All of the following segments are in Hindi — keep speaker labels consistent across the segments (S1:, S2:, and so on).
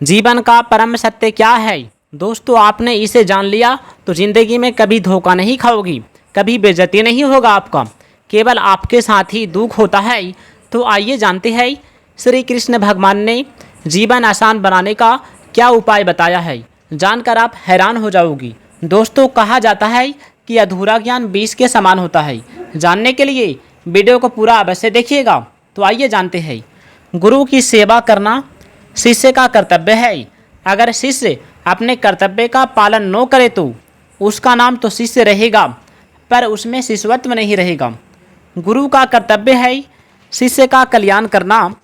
S1: जीवन का परम सत्य क्या है? दोस्तों, आपने इसे जान लिया तो जिंदगी में कभी धोखा नहीं खाओगी, कभी बेइज्जती नहीं होगा आपका, केवल आपके साथ ही दुख होता है। तो आइए जानते हैं श्री कृष्ण भगवान ने जीवन आसान बनाने का क्या उपाय बताया है। जानकर आप हैरान हो जाओगी। दोस्तों, कहा जाता है कि अधूरा ज्ञान विष के समान होता है। जानने के लिए वीडियो को पूरा अवश्य देखिएगा। तो आइए जानते हैं। गुरु की सेवा करना शिष्य का कर्तव्य है। अगर शिष्य अपने कर्तव्य का पालन न करे तो उसका नाम तो शिष्य रहेगा, पर उसमें शिष्यत्व नहीं रहेगा। गुरु का कर्तव्य है शिष्य का कल्याण करना।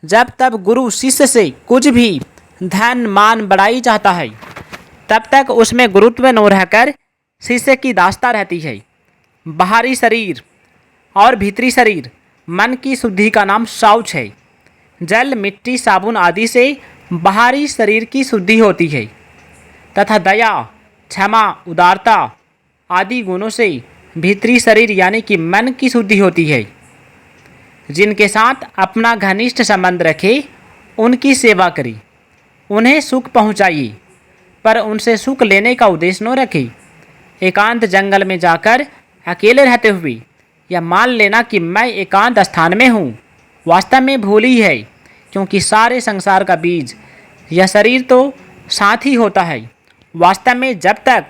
S1: जब तब गुरु शिष्य से कुछ भी धन मान बड़ाई चाहता है, तब तक उसमें गुरुत्व न रहकर शिष्य की दास्ता रहती है। बाहरी शरीर और भीतरी शरीर, मन की शुद्धि का नाम शौच है। जल, मिट्टी, साबुन आदि से बाहरी शरीर की शुद्धि होती है तथा दया, क्षमा, उदारता आदि गुणों से भीतरी शरीर यानी कि मन की शुद्धि होती है। जिनके साथ अपना घनिष्ठ संबंध रखे उनकी सेवा करी, उन्हें सुख पहुँचाइए, पर उनसे सुख लेने का उद्देश्य न रखे। एकांत जंगल में जाकर अकेले रहते हुए या मान लेना कि मैं एकांत स्थान में हूँ, वास्तव में भूल ही है, क्योंकि सारे संसार का बीज यह शरीर तो साथ ही होता है। वास्तव में जब तक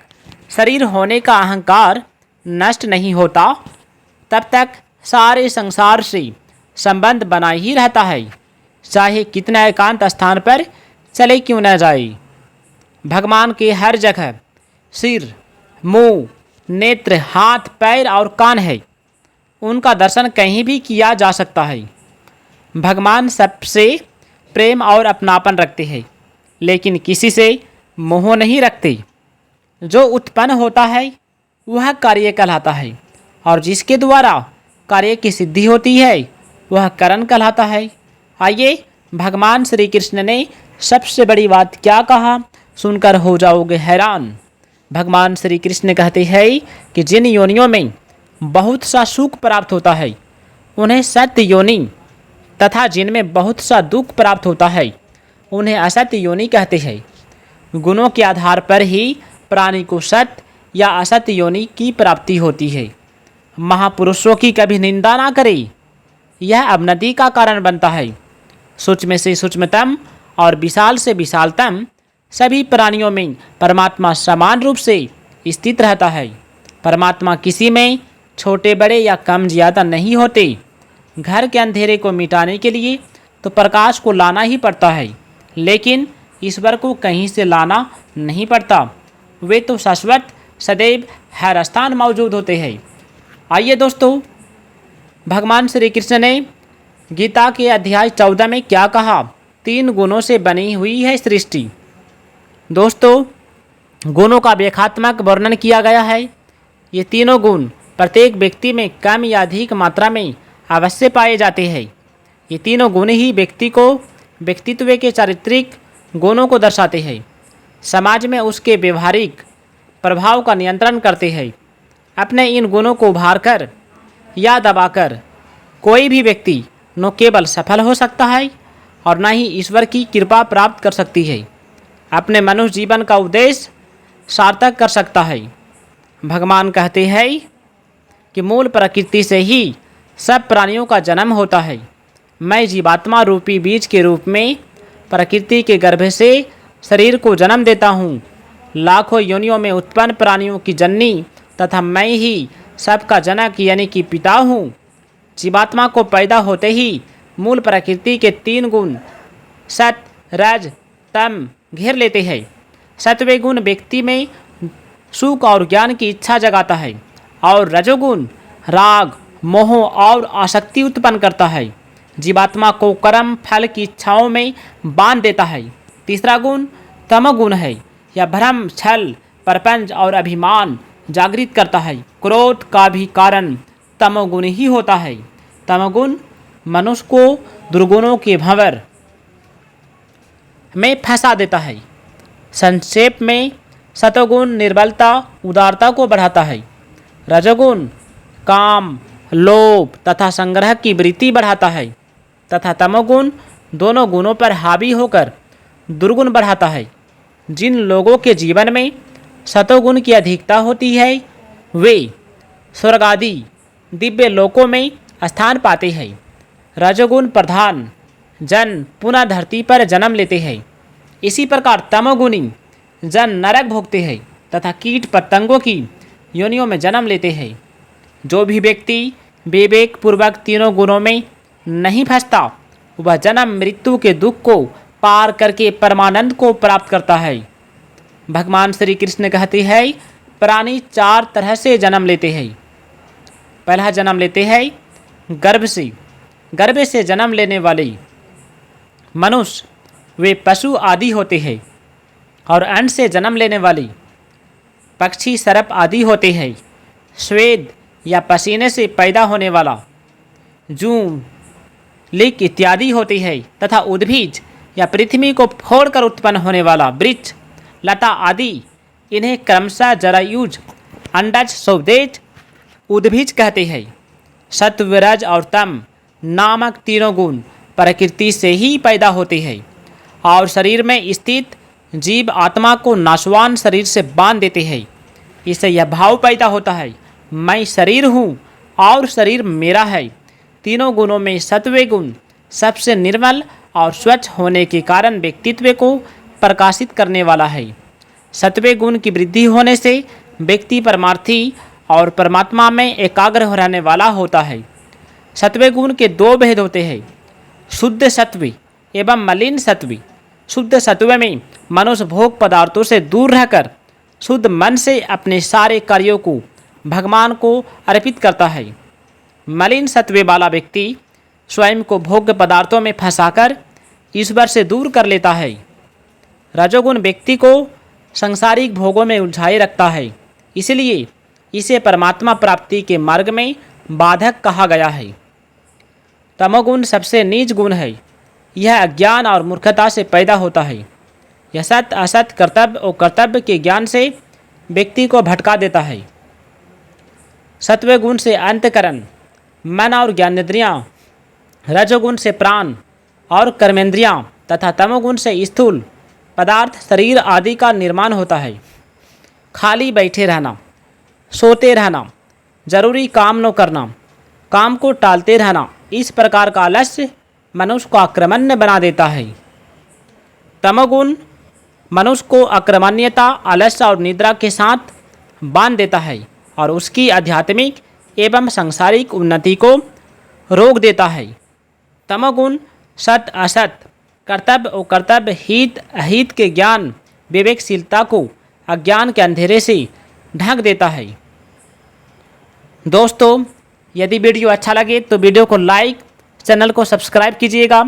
S1: शरीर होने का अहंकार नष्ट नहीं होता, तब तक सारे संसार से संबंध बना ही रहता है, चाहे कितना एकांत स्थान पर चले क्यों न जाए। भगवान के हर जगह सिर, मुंह, नेत्र, हाथ, पैर और कान है। उनका दर्शन कहीं भी किया जा सकता है। भगवान सबसे प्रेम और अपनापन रखते हैं, लेकिन किसी से मोह नहीं रखते। जो उत्पन्न होता है वह कार्य कहलाता है, और जिसके द्वारा कार्य की सिद्धि होती है वह करण कहलाता है। आइए, भगवान श्री कृष्ण ने सबसे बड़ी बात क्या कहा, सुनकर हो जाओगे हैरान। भगवान श्री कृष्ण कहते हैं कि जिन योनियों में बहुत सा सुख प्राप्त होता है उन्हें सत्य योनि, तथा जिनमें बहुत सा दुख प्राप्त होता है उन्हें असत्य योनि कहते हैं। गुणों के आधार पर ही प्राणी को सत्य या असत्य योनि की प्राप्ति होती है। महापुरुषों की कभी निंदा ना करे, यह अवनति का कारण बनता है। सूक्ष्म से सूक्ष्मतम और विशाल से विशालतम सभी प्राणियों में परमात्मा समान रूप से स्थित रहता है। परमात्मा किसी में छोटे बड़े या कम ज़्यादा नहीं होते। घर के अंधेरे को मिटाने के लिए तो प्रकाश को लाना ही पड़ता है, लेकिन ईश्वर को कहीं से लाना नहीं पड़ता। वे तो शाश्वत सदैव हर स्थान मौजूद होते हैं। आइए दोस्तों, भगवान श्री कृष्ण ने गीता के अध्याय 14 में क्या कहा। 3 गुणों से बनी हुई है सृष्टि। दोस्तों, गुणों का व्याख्यात्मक वर्णन किया गया है। ये तीनों गुण प्रत्येक व्यक्ति में कम या अधिक मात्रा में अवश्य पाए जाते हैं। ये तीनों गुण ही व्यक्ति को व्यक्तित्व के चारित्रिक गुणों को दर्शाते हैं, समाज में उसके व्यवहारिक प्रभाव का नियंत्रण करते हैं। अपने इन गुणों को उभार कर या दबाकर कोई भी व्यक्ति न केवल सफल हो सकता है और न ही ईश्वर की कृपा प्राप्त कर सकती है, अपने मनुष्य जीवन का उद्देश्य सार्थक कर सकता है। भगवान कहते हैं कि मूल प्रकृति से ही सब प्राणियों का जन्म होता है। मैं जीवात्मा रूपी बीज के रूप में प्रकृति के गर्भ से शरीर को जन्म देता हूँ। लाखों योनियों में उत्पन्न प्राणियों की जननी तथा मैं ही सबका जनक यानी कि पिता हूँ। जीवात्मा को पैदा होते ही मूल प्रकृति के 3 गुण सत, रज, तम घेर लेते हैं। सत्व गुण व्यक्ति में सुख और ज्ञान की इच्छा जगाता है, और रजोगुण राग, मोह और आसक्ति उत्पन्न करता है। जीवात्मा को कर्म फल की इच्छाओं में बांध देता है। तीसरा गुण तमोगुण है। यह भ्रम, छल, प्रपंच और अभिमान जागृत करता है। क्रोध का भी कारण तमोगुण ही होता है। तमोगुण मनुष्य को दुर्गुणों के भंवर में फंसा देता है। संक्षेप में सतोगुण निर्बलता, उदारता को बढ़ाता है। रजोगुण काम, लोभ तथा संग्रह की वृत्ति बढ़ाता है, तथा तमोगुण दोनों गुणों पर हावी होकर दुर्गुण बढ़ाता है। जिन लोगों के जीवन में सतोगुण की अधिकता होती है वे स्वर्ग आदि दिव्य लोकों में स्थान पाते हैं। रजोगुण प्रधान जन पुनः धरती पर जन्म लेते हैं। इसी प्रकार तमोगुणी जन नरक भोगते हैं तथा कीट पतंगों की योनियों में जन्म लेते हैं। जो भी व्यक्ति विवेक पूर्वक तीनों गुणों में नहीं फंसता वह जन्म मृत्यु के दुख को पार करके परमानंद को प्राप्त करता है। भगवान श्री कृष्ण कहते हैं प्राणी 4 तरह से जन्म लेते हैं। पहला जन्म लेते हैं गर्भ से। गर्भ से जन्म लेने वाले मनुष्य वे पशु आदि होते हैं और अंड से जन्म लेने वाले पक्षी सर्प आदि होते हैं। स्वेद या पसीने से पैदा होने वाला जूं लिक इत्यादि होती है तथा उद्भिज या पृथ्वी को फोड़कर उत्पन्न होने वाला वृक्ष लता आदि इन्हें क्रमशः जरायुज अंडज स्वदेज उद्भिज कहते हैं। सत्व रज और तम नामक तीनों गुण प्रकृति से ही पैदा होते हैं और शरीर में स्थित जीव आत्मा को नाशवान शरीर से बांध देते हैं। इससे यह भाव पैदा होता है मैं शरीर हूँ और शरीर मेरा है। तीनों गुणों में सत्व गुण सबसे निर्मल और स्वच्छ होने के कारण व्यक्तित्व को प्रकाशित करने वाला है। सत्व गुण की वृद्धि होने से व्यक्ति परमार्थी और परमात्मा में एकाग्र रहने वाला होता है। सत्व गुण के 2 भेद होते हैं, शुद्ध सत्व एवं मलिन सत्व। शुद्ध सत्व में मनुष्य भोग पदार्थों से दूर रहकर शुद्ध मन से अपने सारे कार्यों को भगवान को अर्पित करता है। मलिन सत्व वाला व्यक्ति स्वयं को भोग्य पदार्थों में फंसाकर ईश्वर से दूर कर लेता है। रजोगुण व्यक्ति को सांसारिक भोगों में उलझाए रखता है, इसलिए इसे परमात्मा प्राप्ति के मार्ग में बाधक कहा गया है। तमोगुण सबसे नीच गुण है। यह अज्ञान और मूर्खता से पैदा होता है। यह सत्य असत्य कर्तव्य और कर्तव्य के ज्ञान से व्यक्ति को भटका देता है। सत्व गुण से अंतकरण मन और ज्ञानेंद्रियाँ, रजोगुण से प्राण और कर्मेंद्रियाँ तथा तमोगुण से स्थूल पदार्थ शरीर आदि का निर्माण होता है। खाली बैठे रहना, सोते रहना, जरूरी काम न करना, काम को टालते रहना, इस प्रकार का आलस्य मनुष्य को अक्रमण्य बना देता है। तमोगुण मनुष्य को अक्रमण्यता, आलस्य और निद्रा के साथ बांध देता है और उसकी आध्यात्मिक एवं सांसारिक उन्नति को रोक देता है। तमोगुण सत्य असत, कर्तव्य और कर्तव्य, हित अहित के ज्ञान विवेकशीलता को अज्ञान के अंधेरे से ढक देता है। दोस्तों, यदि वीडियो अच्छा लगे तो वीडियो को लाइक, चैनल को सब्सक्राइब कीजिएगा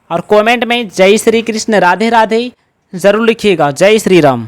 S1: और कमेंट में जय श्री कृष्ण राधे राधे ज़रूर लिखिएगा। जय श्री राम।